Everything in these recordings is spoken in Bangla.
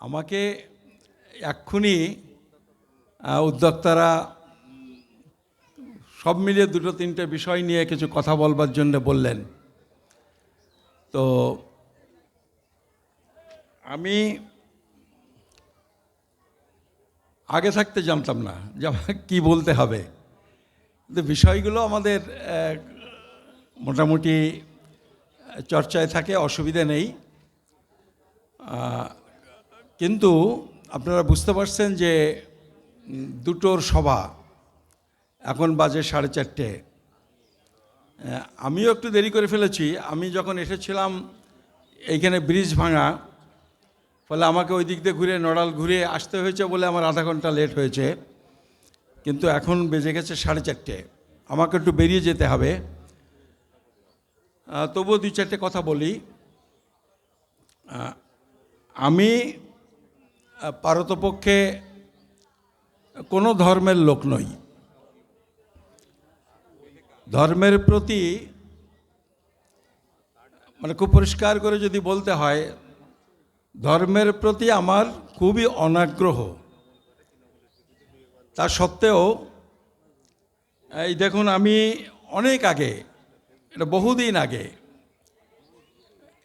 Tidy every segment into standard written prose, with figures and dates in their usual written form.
আমাকে এক্ষুনি উদ্যোক্তারা সব মিলিয়ে দুটো তিনটে বিষয় নিয়ে কিছু কথা বলবার জন্য বললেন। তো আমি আগে থাকতে জানতাম না যে কী বলতে হবে, কিন্তু বিষয়গুলো আমাদের মোটামুটি চর্চায় থাকে, অসুবিধে নেই। কিন্তু আপনারা বুঝতে পারছেন যে দুটোর সভা, এখন বাজে 4:30। আমিও একটু দেরি করে ফেলেছি। আমি যখন এসেছিলাম এইখানে ব্রিজ ভাঙা, ফলে আমাকে ওই দিক দিয়ে ঘুরে নড়াল ঘুরে আসতে হয়েছে বলে আমার আধা ঘন্টা লেট হয়েছে। কিন্তু এখন বেজে গেছে 4:30, আমাকে একটু বেরিয়ে যেতে হবে। তবুও 2-4টে কথা বলি। আমি পারতপক্ষে কোনো ধর্মের লোক নই। ধর্মের প্রতি খুব পরিষ্কার করে যদি বলতে হয়, ধর্মের প্রতি আমার খুবই অনাগ্রহ। তা সত্ত্বেও এই দেখুন, আমি অনেক আগে, এটা বহুদিন আগে,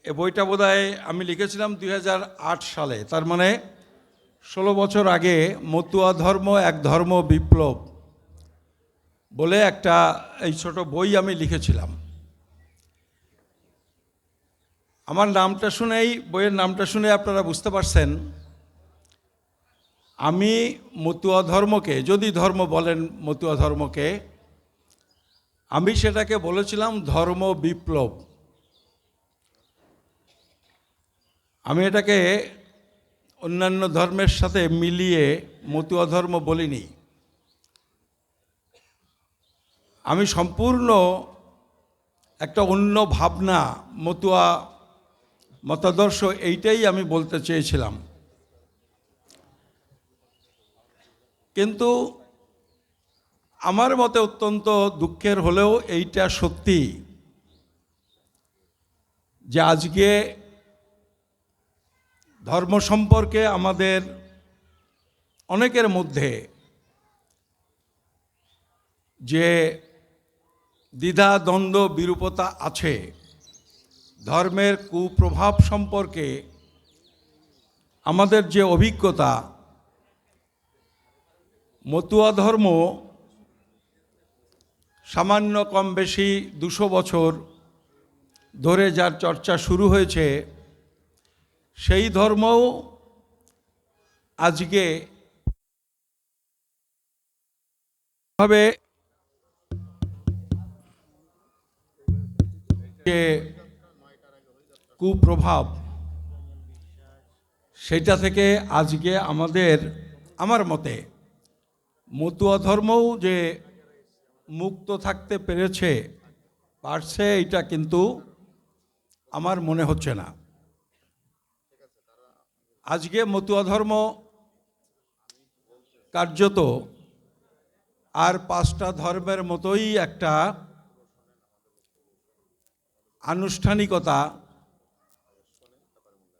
এ বইটা বোধহয় আমি লিখেছিলাম 2008 সালে, তার মানে 16 বছর আগে, মতুয়া ধর্ম এক ধর্ম বিপ্লব বলে একটা এই ছোট বই আমি লিখেছিলাম। আমার নামটা শুনেই, বইয়ের নামটা শুনে আপনারা বুঝতে পারছেন আমি মতুয়া ধর্মকে, যদি ধর্ম বলেন মতুয়া ধর্মকে, আমি সেটাকে বলেছিলাম ধর্ম বিপ্লব। আমি এটাকে অন্যান্য ধর্মের সাথে মিলিয়ে মতুয়া ধর্ম বলিনি। আমি সম্পূর্ণ একটা অন্য ভাবনা, মতুয়া মতাদর্শ, এইটাই আমি বলতে চেয়েছিলাম। কিন্তু আমার মতে অত্যন্ত দুঃখের হলেও এইটা সত্যি যে আজকে ধর্ম সম্পর্কে আমাদের অনেকের মধ্যে যে দ্বিধা দ্বন্দ্ব বিরূপতা আছে, ধর্মের কুপ্রভাব সম্পর্কে আমাদের যে অভিজ্ঞতা, মতুয়া ধর্ম সামান্য কম বেশি 200 বছর ধরে যার চর্চা শুরু হয়েছে, সেই ধর্মও আজকে ভাবে যে কুপ্রভাব, সেটা থেকে আজকে আমার মতে মতুয়া ধর্মও যে মুক্ত থাকতে পারছে, এটা কিন্তু আমার মনে হচ্ছে না। আজকে মতুয়া ধর্ম কার্যত আর 5টা ধর্মের মতোই একটা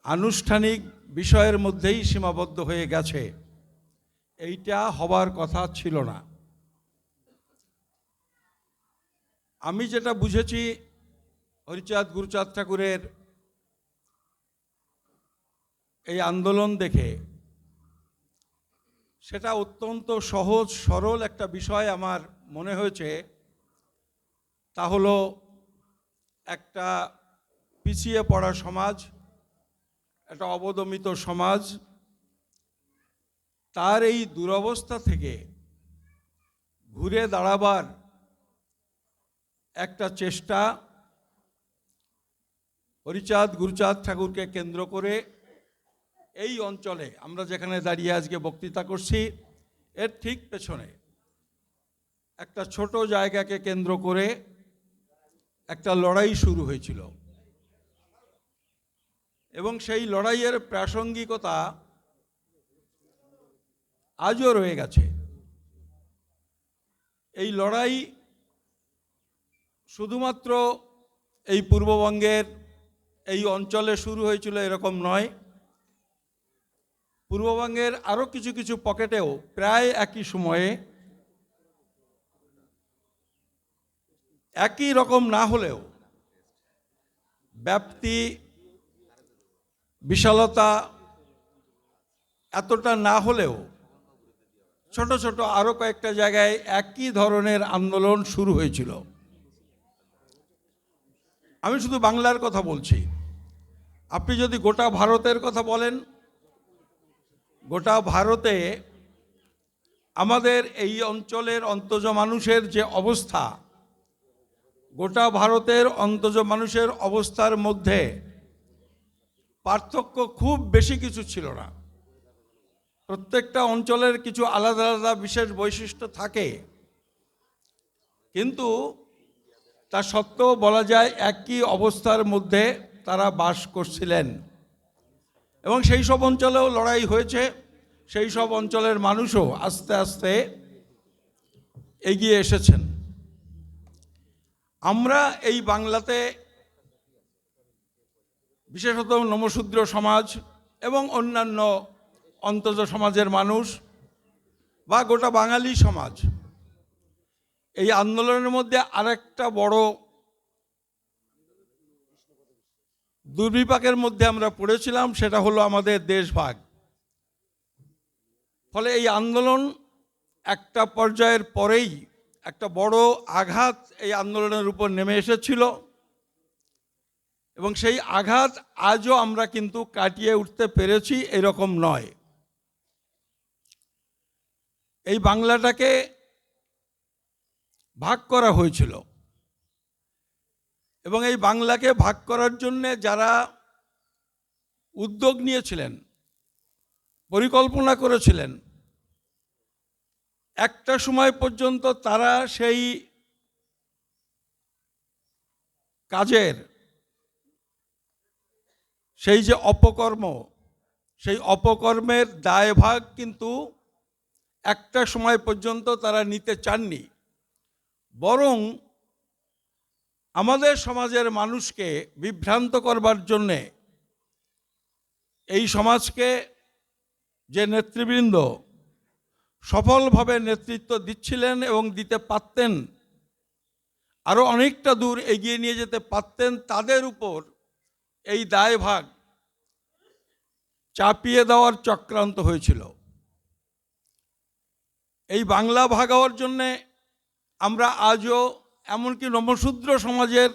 আনুষ্ঠানিক বিষয়ের মধ্যেই সীমাবদ্ধ হয়ে গেছে। এইটা হবার কথা ছিল না। আমি যেটা বুঝেছি হরিচাঁদ গুরুচাঁদ ঠাকুরের এই আন্দোলন দেখে, সেটা অত্যন্ত সহজ সরল একটা বিষয় আমার মনে হয়েছে। তা হলো একটা পিছিয়ে পড়া সমাজ, একটা অবদমিত সমাজ, তার এই দুরবস্থা থেকে ঘুরে দাঁড়াবার একটা চেষ্টা হরিচাঁদ গুরুচাঁদ ঠাকুরকে কেন্দ্র করে এই অঞ্চলে আমরা যেখানে দাঁড়িয়ে আজকে বক্তৃতা করছি, এর ঠিক পেছনে একটা ছোট জায়গাকে কেন্দ্র করে একটা লড়াই শুরু হয়েছিল, এবং সেই লড়াইয়ের প্রাসঙ্গিকতা আজও রয়ে গেছে। এই লড়াই শুধুমাত্র এই পূর্ববঙ্গের এই অঞ্চলে শুরু হয়েছিল এরকম নয়। পূর্ববঙ্গের আরও কিছু কিছু পকেটেও প্রায় একই সময়ে একই রকম না হলেও ব্যাপ্তি বিশালতা এতটা না হলেও ছোট ছোট আরও কয়েকটা জায়গায় একই ধরনের আন্দোলন শুরু হয়েছিল। আমি শুধু বাংলার কথা বলছি, আপনি যদি গোটা ভারতের কথা বলেন, গোটা ভারতে আমাদের এই অঞ্চলের অন্তজ মানুষের যে অবস্থা, গোটা ভারতের অন্তজ মানুষের অবস্থার মধ্যে পার্থক্য খুব বেশি কিছু ছিল না। প্রত্যেকটা অঞ্চলের কিছু আলাদা আলাদা বিশেষ বৈশিষ্ট্য থাকে, কিন্তু তা সত্ত্বেও বলা যায় একই অবস্থার মধ্যে তারা বাস করছিলেন এবং সেই সব অঞ্চলেও লড়াই হয়েছে। সেই সব অঞ্চলের মানুষও আস্তে আস্তে এগিয়ে এসেছেন। আমরা এই বাংলাতে বিশেষত নমশূদ্র সমাজ এবং অন্যান্য অন্তজ সমাজের মানুষ বা গোটা বাঙালি সমাজ এই আন্দোলনের মধ্যে আরেকটা বড় দুর্বিপাকের মধ্যে আমরা পড়েছিলাম, সেটা হলো আমাদের দেশভাগ। ফলে এই আন্দোলন একটা পর্যায়ের পরেই একটা বড় আঘাত এই আন্দোলনের উপর নেমে এসেছিল এবং সেই আঘাত আজও আমরা কিন্তু কাটিয়ে উঠতে পেরেছি এরকম নয়। এই বাংলাটাকে ভাগ করা হয়েছিল এবং এই বাংলাকে ভাগ করার জন্য যারা উদ্যোগ নিয়েছিলেন, পরিকল্পনা করেছিলেন, একটা সময় পর্যন্ত তারা সেই কাজের সেই যে অপকর্ম, সেই অপকর্মের দায়ভাগ কিন্তু একটা সময় পর্যন্ত তারা নিতে চাননি, বরং আমাদের সমাজের মানুষকে বিভ্রান্ত করবার জন্যে এই সমাজকে যে নেতৃবৃন্দ সফলভাবে নেতৃত্ব দিচ্ছিলেন এবং দিতে পারতেন, আরও অনেকটা দূর এগিয়ে নিয়ে যেতে পারতেন, তাদের উপর এই দায়ভাগ চাপিয়ে দেওয়ার চক্রান্ত হয়েছিল। এই বাংলা ভাগ হওয়ার জন্যে আমরা আজও এমনকি নমশূদ্র সমাজের,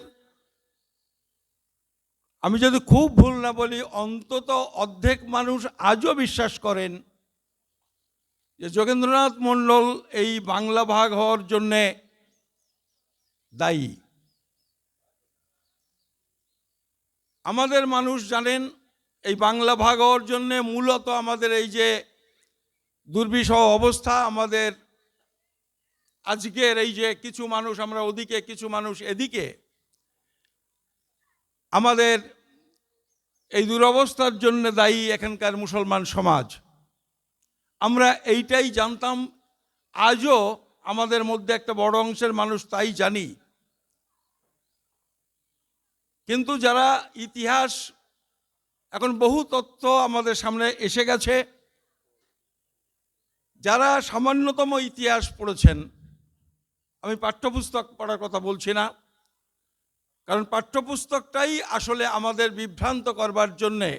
আমি যদি খুব ভুল না বলি, অন্তত অর্ধেক মানুষ আজও বিশ্বাস করেন যে যোগেন্দ্রনাথ মণ্ডল এই বাংলা ভাগ হওয়ার জন্যে দায়ী। আমাদের মানুষ জানেন এই বাংলা ভাগ হওয়ার জন্যে মূলত আমাদের এই যে দুর্বিষহ অবস্থা, আমাদের আজকের এই যে কিছু মানুষ আমরা ওদিকে, কিছু মানুষ এদিকে, আমাদের এই দুরবস্থার জন্য দায়ী এখানকার মুসলমান সমাজ। আমরা এইটাই জানতাম, আজও আমাদের মধ্যে একটা বড় অংশের মানুষ তাই জানি। কিন্তু যারা ইতিহাস, এখন বহু তথ্য আমাদের সামনে এসে গেছে, যারা সামান্যতম ইতিহাস পড়েছেন, আমি পাঠ্যপুস্তক পড়ার কথা বলছি না, কারণ পাঠ্যপুস্তকটাই আসলে আমাদের বিভ্রান্ত করবার জন্যে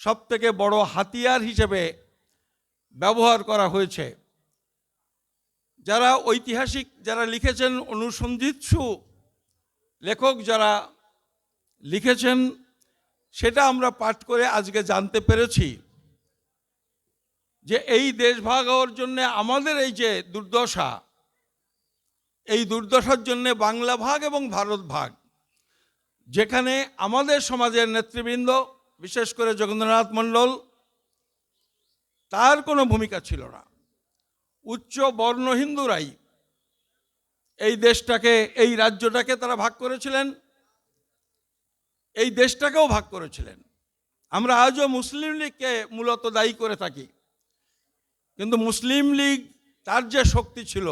সবথেকে বড় হাতিয়ার হিসেবে ব্যবহার করা হয়েছে। যারা ঐতিহাসিক, যারা লিখেছেন, অনুসন্ধিৎসু লেখক যারা লিখেছেন, সেটা আমরা পাঠ করে আজকে জানতে পেরেছি যে এই দেশ ভাগ হওয়ার জন্যে আমাদের এই যে দুর্দশা, এই দুর্দশার জন্যে বাংলা ভাগ এবং ভারত ভাগ, যেখানে আমাদের সমাজের নেতৃবৃন্দ, বিশেষ করে যোগেন্দ্রনাথ মণ্ডল, তার কোনো ভূমিকা ছিল না। উচ্চ বর্ণ হিন্দুরাই এই দেশটাকে, এই রাজ্যটাকে তারা ভাগ করেছিলেন, এই দেশটাকেও ভাগ করেছিলেন। আমরা আজও মুসলিম লীগকে মূলত দায়ী করে থাকি, কিন্তু মুসলিম লীগ তার যে শক্তি ছিল,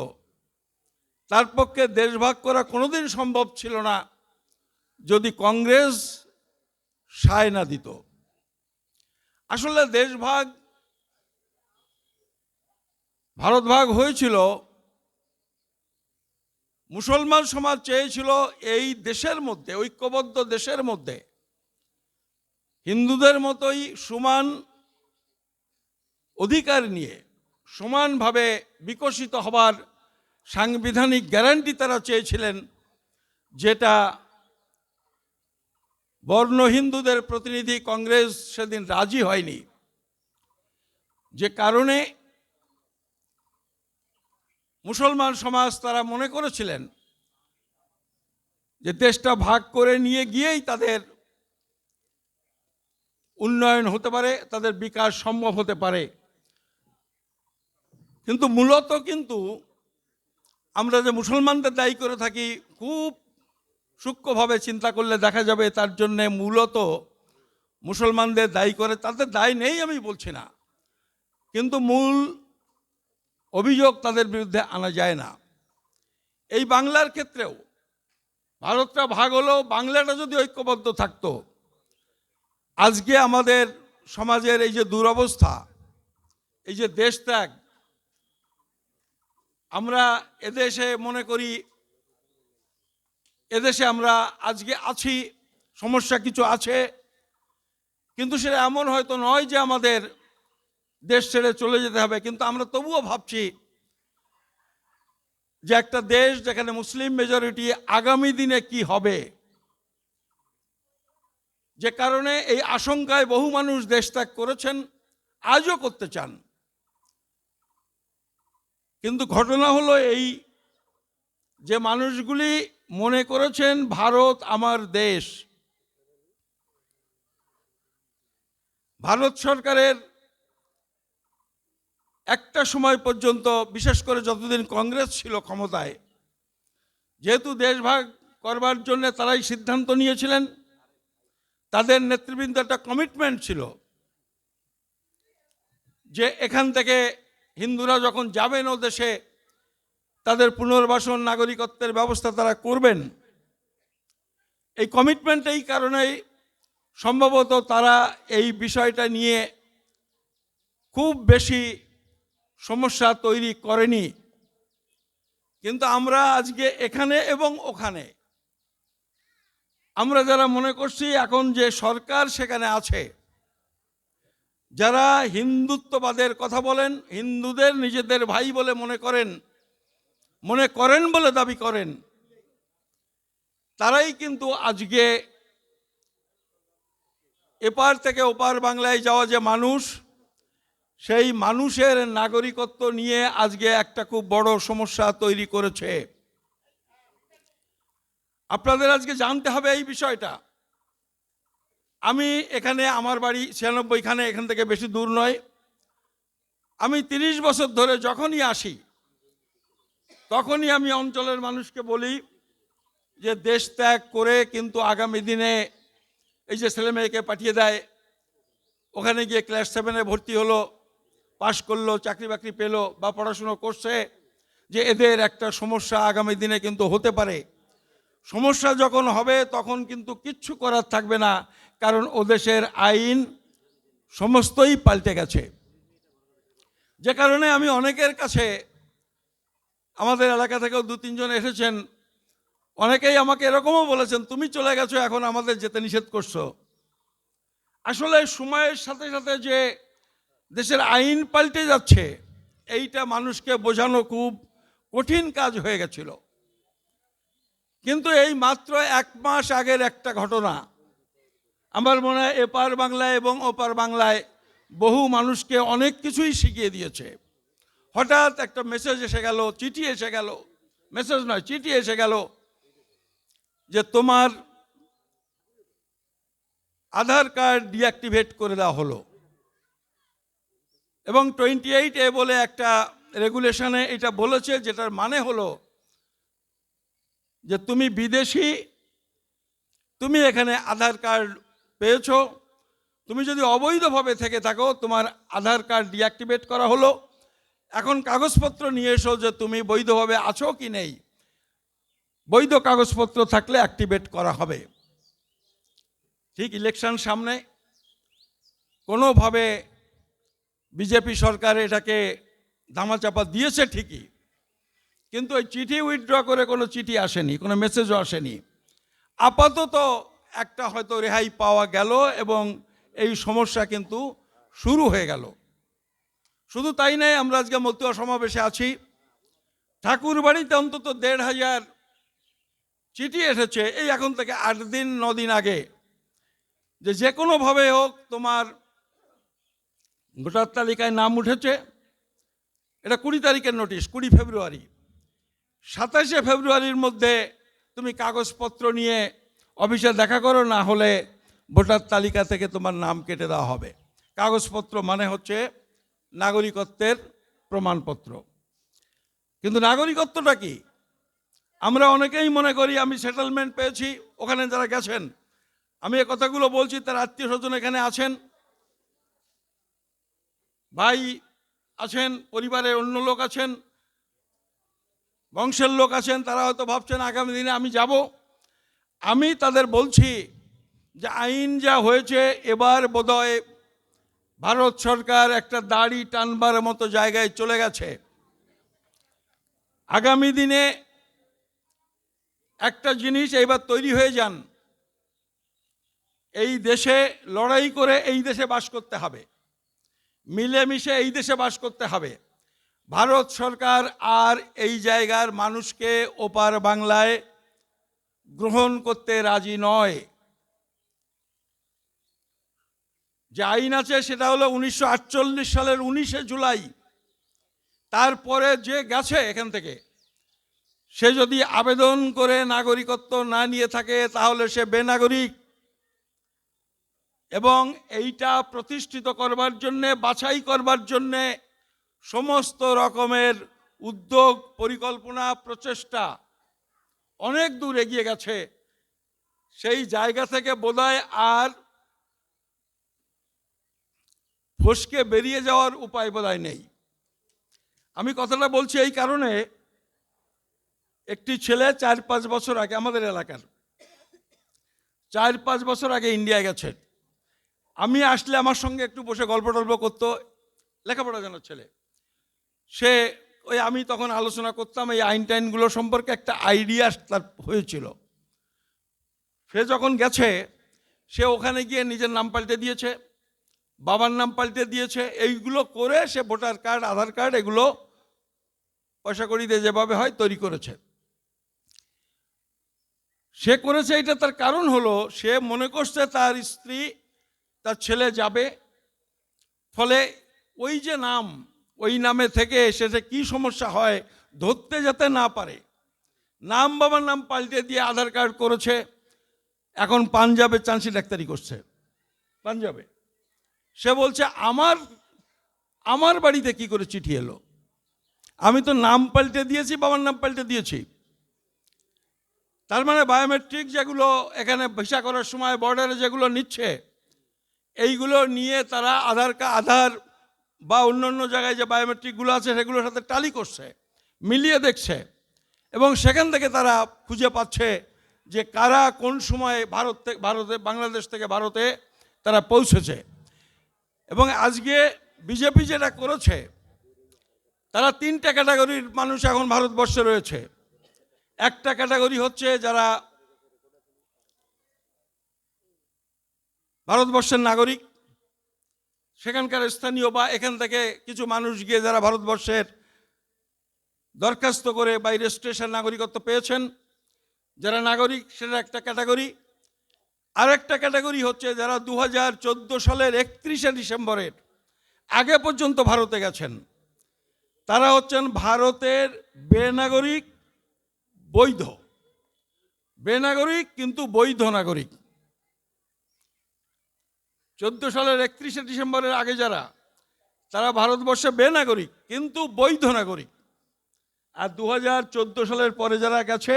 তার পক্ষে দেশ ভাগ করা কোনোদিন সম্ভব ছিল না যদি কংগ্রেস সায় না দিত। আসলে দেশ ভাগ ভারত ভাগ হয়েছিল, মুসলমান সমাজ চেয়েছিল এই দেশের মধ্যে, ঐক্যবদ্ধ দেশের মধ্যে হিন্দুদের মতোই সমান অধিকার নিয়ে সমানভাবে বিকশিত হবার সাংবিধানিক গ্যারান্টি তারা চেয়েছিলেন, যেটা বর্ণ হিন্দুদের প্রতিনিধি কংগ্রেস সেদিন রাজি হয়নি। যে কারণে মুসলমান সমাজ তারা মনে করেছিলেন যে দেশটা ভাগ করে নিয়ে গিয়েই তাদের উন্নয়ন হতে পারে, তাদের বিকাশ সম্ভব হতে পারে। কিন্তু মূলত আমরা যে মুসলমানদের দায়ী করে থাকি, খুব সূক্ষ্মভাবে চিন্তা করলে দেখা যাবে তার জন্যে মূলত মুসলমানদের দায়ী করে, তাদের দায় নেই আমি বলছি না, কিন্তু মূল অভিযোগ তাদের বিরুদ্ধে আনা যায় না। এই বাংলার ক্ষেত্রেও ভারতটা ভাগ হলেও বাংলাটা যদি ঐক্যবদ্ধ থাকতো, আজকে আমাদের সমাজের এই যে দুরবস্থা, এই যে দেশত্যাগ, আমরা এদেশে মনে করি এদেশে আমরা আজকে আছি, সমস্যা কিছু আছে, কিন্তু সেটা এমন হয়তো নয় যে আমাদের দেশ ছেড়ে চলে যেতে হবে, কিন্তু আমরা তবুও ভাবছি যে একটা দেশ যেখানে মুসলিম মেজরিটি, আগামী দিনে কি হবে। যে কারণে এই আশঙ্কায় বহু মানুষ দেশ ত্যাগ করেছেন, আজও করতে চান। কিন্তু ঘটনা হলো এই যে মানুষগুলি মনে করেছেন ভারত আমার দেশ, ভারত সরকারের একটা সময় পর্যন্ত, বিশেষ করে যতদিন কংগ্রেস ছিল ক্ষমতায়, যেহেতু দেশ ভাগ করবার জন্য তারাই সিদ্ধান্ত নিয়েছিলেন, তাদের নেতৃবৃন্দ একটা কমিটমেন্ট ছিল যে এখান থেকে হিন্দুরা যখন যাবেন ও দেশে, তাদের পুনর্বাসন, নাগরিকত্বের ব্যবস্থা তারা করবেন। এই কমিটমেন্ট এই কারণেই সম্ভবত তারা এই বিষয়টা নিয়ে খুব বেশি সমস্যা তৈরি করেনি। কিন্তু আমরা আজকে এখানে এবং ওখানে আমরা যারা মনে করছি এখন যে সরকার সেখানে আছে, যারা হিন্দুত্ববাদের কথা বলেন, হিন্দুদের নিজেদের ভাই বলে মনে করেন বলে দাবি করেন, তারাই কিন্তু আজকে এপার থেকে ওপার বাংলায় যাওয়া যে মানুষ, সেই মানুষের নাগরিকত্ব নিয়ে আজকে একটা খুব বড় সমস্যা তৈরি করেছে। আপনাদের আজকে জানতে হবে এই বিষয়টা। আমি এখানে, আমার বাড়ি 96, এখান থেকে বেশি দূর নয়। আমি 30 বছর ধরে যখনই আসি তখনই আমি অঞ্চলের মানুষকে বলি যে দেশ ত্যাগ করে কিন্তু আগামী দিনে এই যে ছেলে মেয়েকে পাঠিয়ে দেয়, ওখানে গিয়ে ক্লাস 7-এ ভর্তি হলো, পাশ করলো, চাকরি বাকরি পেলো বা পড়াশুনো করছে, যে এদের একটা সমস্যা আগামী দিনে কিন্তু হতে পারে। সমস্যা যখন হবে তখন কিন্তু কিচ্ছু করার থাকবে না, কারণ ও দেশের আইন সমস্তই পাল্টে গেছে। যে কারণে আমি অনেকের কাছে, আমাদের এলাকা থেকেও 2-3 জন এসেছেন, অনেকেই আমাকে এরকমও বলেছেন, তুমি চলে গেছো, এখন আমাদের যেতে নিষেধ করছো। আসলে সময়ের সাথে সাথে যে দেশের আইন পাল্টে যাচ্ছে, এইটা মানুষকে বোঝানো খুব কঠিন কাজ হয়ে গেছিল। কিন্তু এই মাত্র 1 মাস আগের একটা ঘটনা আমার মনে হয় এপার বাংলায় এবং ওপার বাংলায় বহু মানুষকে অনেক কিছুই শিখিয়ে দিয়েছে। হঠাৎ একটা মেসেজ এসে গেল, চিঠি এসে গেল, মেসেজ নয় চিঠি এসে গেল, যে তোমার আধার কার্ড ডিঅ্যাক্টিভেট করে দেওয়া হলো। এবং 28A বলে একটা রেগুলেশনে এটা বলেছে, যেটার মানে হলো যে তুমি বিদেশি, তুমি এখানে আধার কার্ড পেয়েছো, তুমি যদি অবৈধভাবে থেকে থাকো তোমার আধার কার্ড ডিঅ্যাক্টিভেট করা হলো, এখন কাগজপত্র নিয়ে এসো যে তুমি বৈধভাবে আছো কি নেই, বৈধ কাগজপত্র থাকলে অ্যাক্টিভেট করা হবে। ঠিক ইলেকশন সামনে, কোনোভাবে বিজেপি সরকার এটাকে ধামাচাপা দিয়েছে ঠিকই, কিন্তু ওই চিঠি উইথড্র করে কোনো চিঠি আসেনি, কোনো মেসেজও আসেনি। আপাতত একটা হয়তো রেহাই পাওয়া গেল এবং এই সমস্যা কিন্তু শুরু হয়ে গেল। শুধু তাই নয়, আমরা আজকে মতুয়া সমাবেশে আছি, ঠাকুর বাড়িতে অন্তত ১,৫০০ চিঠি এসেছে এই এখন থেকে ৮ দিন ৯ দিন আগে, যে কোনোভাবে হোক তোমার ভোটার তালিকায় নাম উঠেছে। এটা ২০ তারিখের নোটিশ, ২০ ফেব্রুয়ারি। ২৭শে ফেব্রুয়ারির মধ্যে তুমি কাগজপত্র নিয়ে অফিসে দেখা করো, না হলে ভোটার তালিকা থেকে তোমার নাম কেটে দেওয়া হবে। কাগজপত্র মানে হচ্ছে নাগরিকত্বের প্রমাণপত্র। কিন্তু নাগরিকত্বটা কি? আমরা অনেকেই মনে করি আমি সেটেলমেন্ট পেয়েছি। ওখানে যারা গেছেন, আমি এ কথাগুলো বলছি, তার আত্মীয় স্বজন এখানে আছেন, ভাই আছেন, পরিবারের অন্য লোক আছেন, বংশের লোক আছেন, তারা হয়তো ভাবছেন আগামী দিনে আমি যাব। আমি তাদের বলছি যে আইন যা হয়েছে, এবার বোধহয় ভারত সরকার একটা দাড়ি টানবার মতো জায়গায় চলে গেছে। আগামী দিনে একটা জিনিস এইবার তৈরি হয়ে যান, এই দেশে লড়াই করে এই দেশে বাস করতে হবে, মিলেমিশে এই দেশে বাস করতে হবে। ভারত সরকার আর এই জায়গার মানুষকে ওপার বাংলায় গ্রহণ করতে রাজি নয়। যে আইন আছে সেটা হলো ১৯৪৮ সালের ১৯শে জুলাই। তারপরে যে গেছে এখান থেকে, সে যদি আবেদন করে নাগরিকত্ব না নিয়ে থাকে তাহলে সে বেনাগরিক। এবং এইটা প্রতিষ্ঠিত করবার জন্যে, বাছাই করবার জন্যে সমস্ত রকমের উদ্যোগ, পরিকল্পনা, প্রচেষ্টা অনেক দূর এগিয়ে গেছে। সেই জায়গা থেকে বোধহয় আর ফসকে বেরিয়ে যাওয়ার উপায় বোধহয় নেই। আমি কথাটা বলছি এই কারণে, একটি ছেলে ৪-৫ বছর আগে, আমাদের এলাকার ৪-৫ বছর আগে ইন্ডিয়া গেছে। আমি আসলে আমার সঙ্গে একটু বসে গল্প টল্প করতো, লেখাপড়া জানার ছেলে। সে ওই আমি তখন আলোচনা করতাম এই আইন টাইনগুলো সম্পর্কে, একটা আইডিয়া তার হয়েছিল। সে যখন গেছে, সে ওখানে গিয়ে নিজের নাম পাল্টে দিয়েছে, বাবার নাম পাল্টে দিয়েছে। এইগুলো করে সে ভোটার কার্ড, আধার কার্ড, এগুলো পয়সা কড়ি দিয়ে যেভাবে হয় তৈরি করেছে। সে করেছে এটা, তার কারণ হলো সে মনে করছে তার স্ত্রী, তার ছেলে যাবে, ফলে ওই যে নাম, ওই নামে থেকে সেটা কি সমস্যা হয় ধরতে যাতে না পারে, নাম বাবার নাম পাল্টে দিয়ে আধার কার্ড করেছে। এখন পাঞ্জাবে চান্সি ডাক্তারি করছে, পাঞ্জাবে। সে বলছে আমার বাড়িতে কি করে চিঠি এলো? আমি তো নাম পাল্টে দিয়েছি, বাবার নাম পাল্টে দিয়েছি। তার মানে বায়োমেট্রিক যেগুলো এখানে ভিসা করার সময় বর্ডারে যেগুলো নিচ্ছে, এইগুলো নিয়ে তারা আধার বা অন্যান্য জায়গায় যে বায়োমেট্রিকগুলো আছে সেগুলোর সাথে টালি করছে, মিলিয়ে দেখছে, এবং সেখান থেকে তারা খুঁজে পাচ্ছে যে কারা কোন সময় বাংলাদেশ থেকে ভারতে তারা পৌঁছেছে। এবং আজকে বিজেপি যেটা করেছে, তারা ৩টে ক্যাটাগরির মানুষ এখন ভারতবর্ষে রয়েছে। একটা ক্যাটাগরি হচ্ছে যারা ভারতবর্ষের নাগরিক, সেখানকার স্থানীয় বা এখান থেকে কিছু মানুষ গিয়ে যারা ভারতবর্ষের দরখাস্ত করে বা রেজিস্ট্রেশন নাগরিকত্ব পেয়েছেন, যারা নাগরিক, সেটা একটা ক্যাটাগরি। আরেকটা ক্যাটাগরি হচ্ছে যারা 2014 সালের 31শে ডিসেম্বরের আগে পর্যন্ত ভারতে গেছেন, তারা হচ্ছেন ভারতের বেনাগরিক বৈধ, বেনাগরিক কিন্তু বৈধ নাগরিক। 14 সালের 31শে ডিসেম্বরের আগে যারা, তারা ভারতবর্ষে বেনাগরিক কিন্তু বৈধ নাগরিক। আর 2014 সালের পরে যারা গেছে,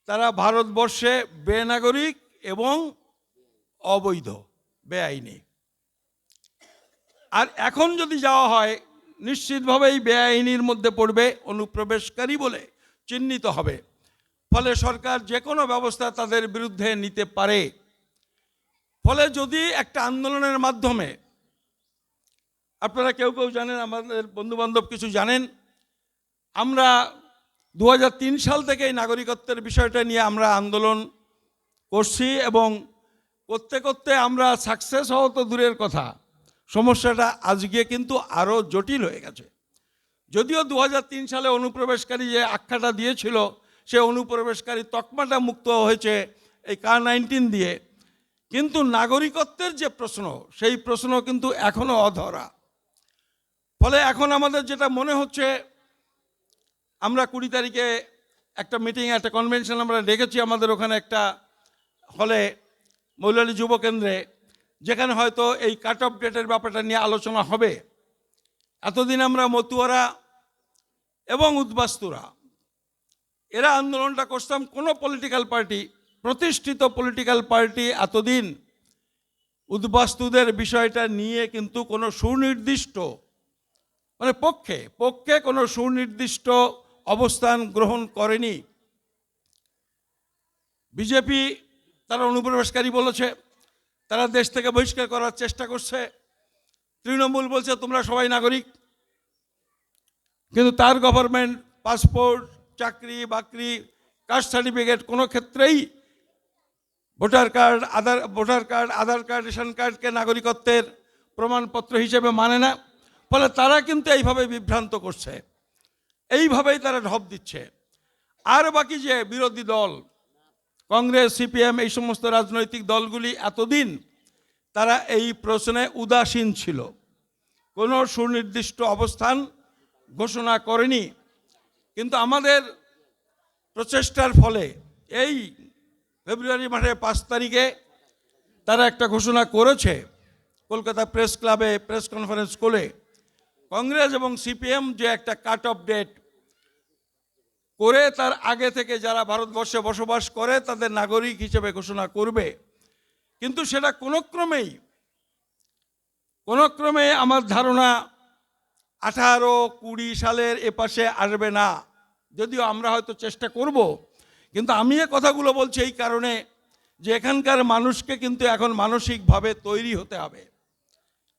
তারা ভারতবর্ষে বেনাগরিক এবং অবৈধ, বেআইনি। আর এখন যদি যাওয়া হয়, নিশ্চিতভাবেই বেআইনির মধ্যে পড়বে, অনুপ্রবেশকারী বলে চিহ্নিত হবে। ফলে সরকার যে কোনো ব্যবস্থা তাদের বিরুদ্ধে নিতে পারে। ফলে যদি একটা আন্দোলনের মাধ্যমে আপনারা কেউ কেউ জানেন, আমাদের বন্ধুবান্ধব কিছু জানেন, আমরা 2003 সাল থেকে এই নাগরিকত্বের বিষয়টা নিয়ে আমরা আন্দোলন করছি এবং করতে করতে আমরা সাকসেস হওয়া তো দূরের কথা, সমস্যাটা আজকে কিন্তু আরও জটিল হয়ে গেছে। যদিও 2003 সালে অনুপ্রবেশকারী যে আখ্যাটা দিয়েছিল, সে অনুপ্রবেশকারী তকমাটা মুক্ত হয়েছে এই কার-19 দিয়ে, কিন্তু নাগরিকত্বের যে প্রশ্ন, সেই প্রশ্ন কিন্তু এখনও অধরা। ফলে এখন আমাদের যেটা মনে হচ্ছে, আমরা 20 তারিখে একটা মিটিং, একটা কনভেনশন আমরা ডেকেছি আমাদের ওখানে একটা হলে, মৌলালী যুব কেন্দ্রে, যেখানে হয়তো এই কাট অফ ডেটের ব্যাপারটা নিয়ে আলোচনা হবে। এতদিন আমরা মতুয়ারা এবং উদ্বাস্তুরা এরা আন্দোলনটা করতাম, কোনো পলিটিক্যাল পার্টি, প্রতিষ্ঠিত পলিটিক্যাল পার্টি এতদিন উদ্বাস্তুদের বিষয়টা নিয়ে কিন্তু কোনো সুনির্দিষ্ট, মানে পক্ষে কোনো সুনির্দিষ্ট অবস্থান গ্রহণ করেনি। বিজেপি তারা অনুপ্রবেশকারী বলেছে, তারা দেশ থেকে বহিষ্কার করার চেষ্টা করছে। তৃণমূল বলছে তোমরা সবাই নাগরিক, কিন্তু তার গভর্নমেন্ট পাসপোর্ট, চাকরি বাকরি, কাস্ট সার্টিফিকেট কোনো ক্ষেত্রেই ভোটার কার্ড, আধার কার্ড, রেশন কার্ডকে নাগরিকত্বের প্রমাণপত্র হিসেবে মানে না। ফলে তারা কিন্তু এইভাবে বিভ্রান্ত করছে, এইভাবেই তারা ঢপ দিচ্ছে। আর বাকি যে বিরোধী দল, কংগ্রেস, সিপিএম, এই সমস্ত রাজনৈতিক দলগুলি এতদিন তারা এই প্রশ্নে উদাসীন ছিল, কোনো সুনির্দিষ্ট অবস্থান ঘোষণা করেনি। কিন্তু আমাদের প্রচেষ্টার ফলে এই ফেব্রুয়ারি মাসের 5 তারিখে তারা একটা ঘোষণা করেছে, কলকাতা প্রেস ক্লাবে প্রেস কনফারেন্স করে। কংগ্রেস এবং সিপিএম যে একটা কাট অফ ডেট করে তার আগে থেকে যারা ভারতবর্ষে বসবাস করে তাদের নাগরিক হিসেবে ঘোষণা করবে, কিন্তু সেটা কোনো ক্রমে আমার ধারণা 18-20 সালের এপাশে আসবে না। যদিও আমরা হয়তো চেষ্টা করব, কিন্তু আমি এ কথাগুলো বলছি এই কারণে যে এখানকার মানুষকে কিন্তু এখন মানসিকভাবে তৈরি হতে হবে।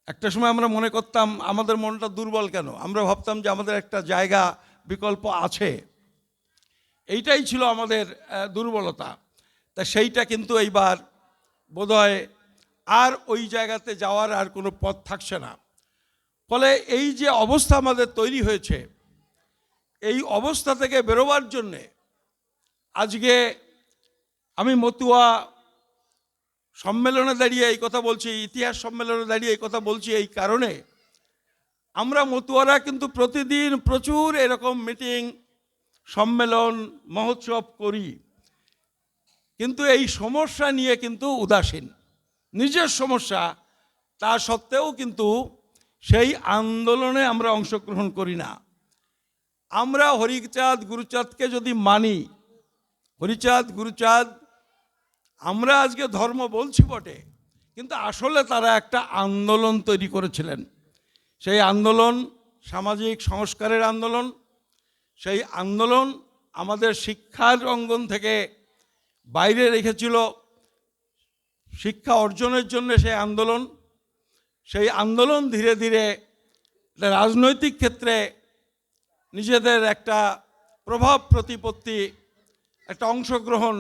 একটা সময় আমরা মনে করতাম আমাদের মনটা দুর্বল কেন, আমরা ভাবতাম যে আমাদের একটা জায়গা বিকল্প আছে, এইটাই ছিল আমাদের দুর্বলতা। তা সেইটা কিন্তু এইবার বোধহয় আর ওই জায়গাতে যাওয়ার আর কোনো পথ থাকছে না। ফলে এই যে অবস্থা আমাদের তৈরি হয়েছে, এই অবস্থা থেকে বেরোবার জন্যে আজকে আমি মতুয়া সম্মেলনে দাঁড়িয়ে এই কথা বলছি, ইতিহাস সম্মেলনে দাঁড়িয়ে এই কথা বলছি এই কারণে, আমরা মতুয়ারা কিন্তু প্রতিদিন প্রচুর এরকম মিটিং, সম্মেলন, মহোৎসব করি, কিন্তু এই সমস্যা নিয়ে কিন্তু উদাসীন। নিজের সমস্যা তা সত্ত্বেও কিন্তু সেই আন্দোলনে আমরা অংশগ্রহণ করি না। আমরা হরিচাঁদ গুরুচাঁদকে যদি মানি, হরিচাঁদ গুরুচাঁদ, আমরা আজকে ধর্ম বলছি বটে, কিন্তু আসলে তারা একটা আন্দোলন তৈরি করেছিলেন। সেই আন্দোলন সামাজিক সংস্কারের আন্দোলন। সেই আন্দোলন আমাদের শিক্ষার অঙ্গন থেকে বাইরে রেখেছিল, শিক্ষা অর্জনের জন্য সেই আন্দোলন ধীরে ধীরে রাজনৈতিক ক্ষেত্রে নিজেদের একটা প্রভাব প্রতিপত্তি, একটা অংশগ্রহণ,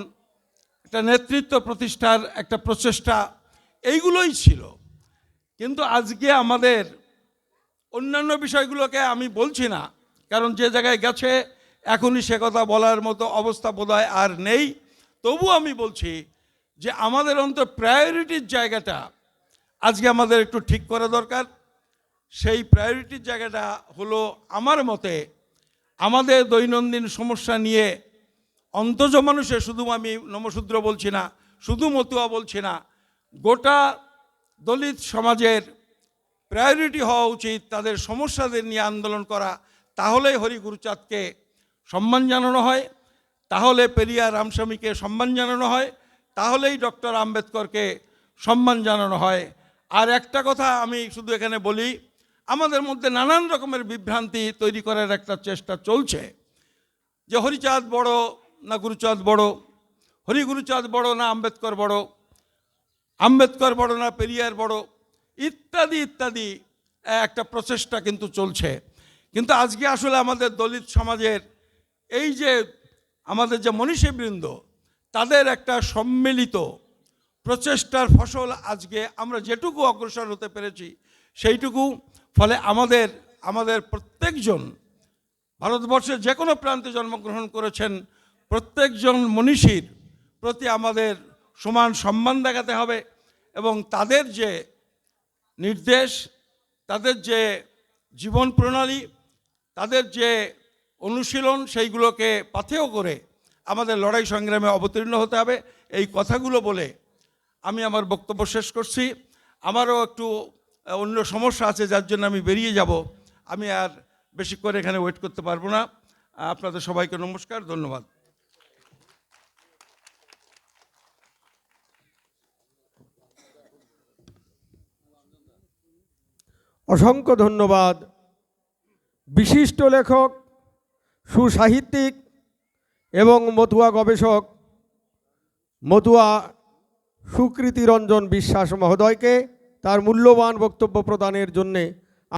একটা নেতৃত্ব প্রতিষ্ঠার একটা প্রচেষ্টা, এইগুলোই ছিল। কিন্তু আজকে আমাদের অন্যান্য বিষয়গুলোকে আমি বলছি না, কারণ যে জায়গায় গেছে এখনই সে কথা বলার মতো অবস্থা বোধহয় আর নেই। তবু আমি বলছি যে আমাদের অন্তত প্রায়োরিটির জায়গাটা আজকে আমাদের একটু ঠিক করা দরকার। সেই প্রায়োরিটির জায়গাটা হলো আমার মতে আমাদের দৈনন্দিন সমস্যা নিয়ে অন্তজ মানুষের, শুধু আমি নমশূদ্র বলছি না, শুধু মতুয়া বলছি না, গোটা দলিত সমাজের প্রায়োরিটি হওয়া উচিত তাদের সমস্যাদের নিয়ে আন্দোলন করা। তাহলেই হরি গুরুচাঁদকে সম্মান জানানো হয়, তাহলে পেরিয়ার রামস্বামীকে সম্মান জানানো হয়, তাহলেই ডক্টর আম্বেদকরকে সম্মান জানানো হয়। আর একটা কথা আমি শুধু এখানে বলি, আমাদের মধ্যে নানান রকমের বিভ্রান্তি তৈরি করার একটা চেষ্টা চলছে যে হরিচাঁদ বড় না গুরুচাঁদ বড়, হরি গুরুচাঁদ বড় না আম্বেদকর বড়, আম্বেদকর বড় না পেরিয়ার বড়, ইত্যাদি ইত্যাদি একটা প্রচেষ্টা কিন্তু চলছে। কিন্তু আজকে আসলে আমাদের দলিত সমাজের এই যে আমাদের যে মনীষীবৃন্দ, তাদের একটা সম্মিলিত প্রচেষ্টার ফসল আজকে আমরা যেটুকু অগ্রসর হতে পেরেছি সেইটুকু। ফলে আমাদের প্রত্যেকজন ভারতবর্ষের যে কোনো প্রান্তে জন্মগ্রহণ করেছেন প্রত্যেকজন মনীষীর প্রতি আমাদের সমান সম্মান দেখাতে হবে এবং তাদের যে নির্দেশ, তাদের যে জীবন প্রণালী, তাদের যে অনুশীলন, সেইগুলোকে পাথেয় করে আমাদের লড়াই সংগ্রামে অবতীর্ণ হতে হবে। এই কথাগুলো বলে আমি আমার বক্তব্য শেষ করছি। আমারও একটু অন্য সমস্যা আছে, যার জন্য আমি বেরিয়ে যাব। আমি আর বেশি করে এখানে ওয়েট করতে পারবো না। আপনাদের সবাইকে নমস্কার, ধন্যবাদ। অসংখ্য ধন্যবাদ। বিশিষ্ট লেখক, সুসাহিত্যিক এবং মতুয়া গবেষক মতুয়া সুকৃতি রঞ্জন বিশ্বাস মহোদয়কে তার মূল্যবান বক্তব্য প্রদানের জন্যে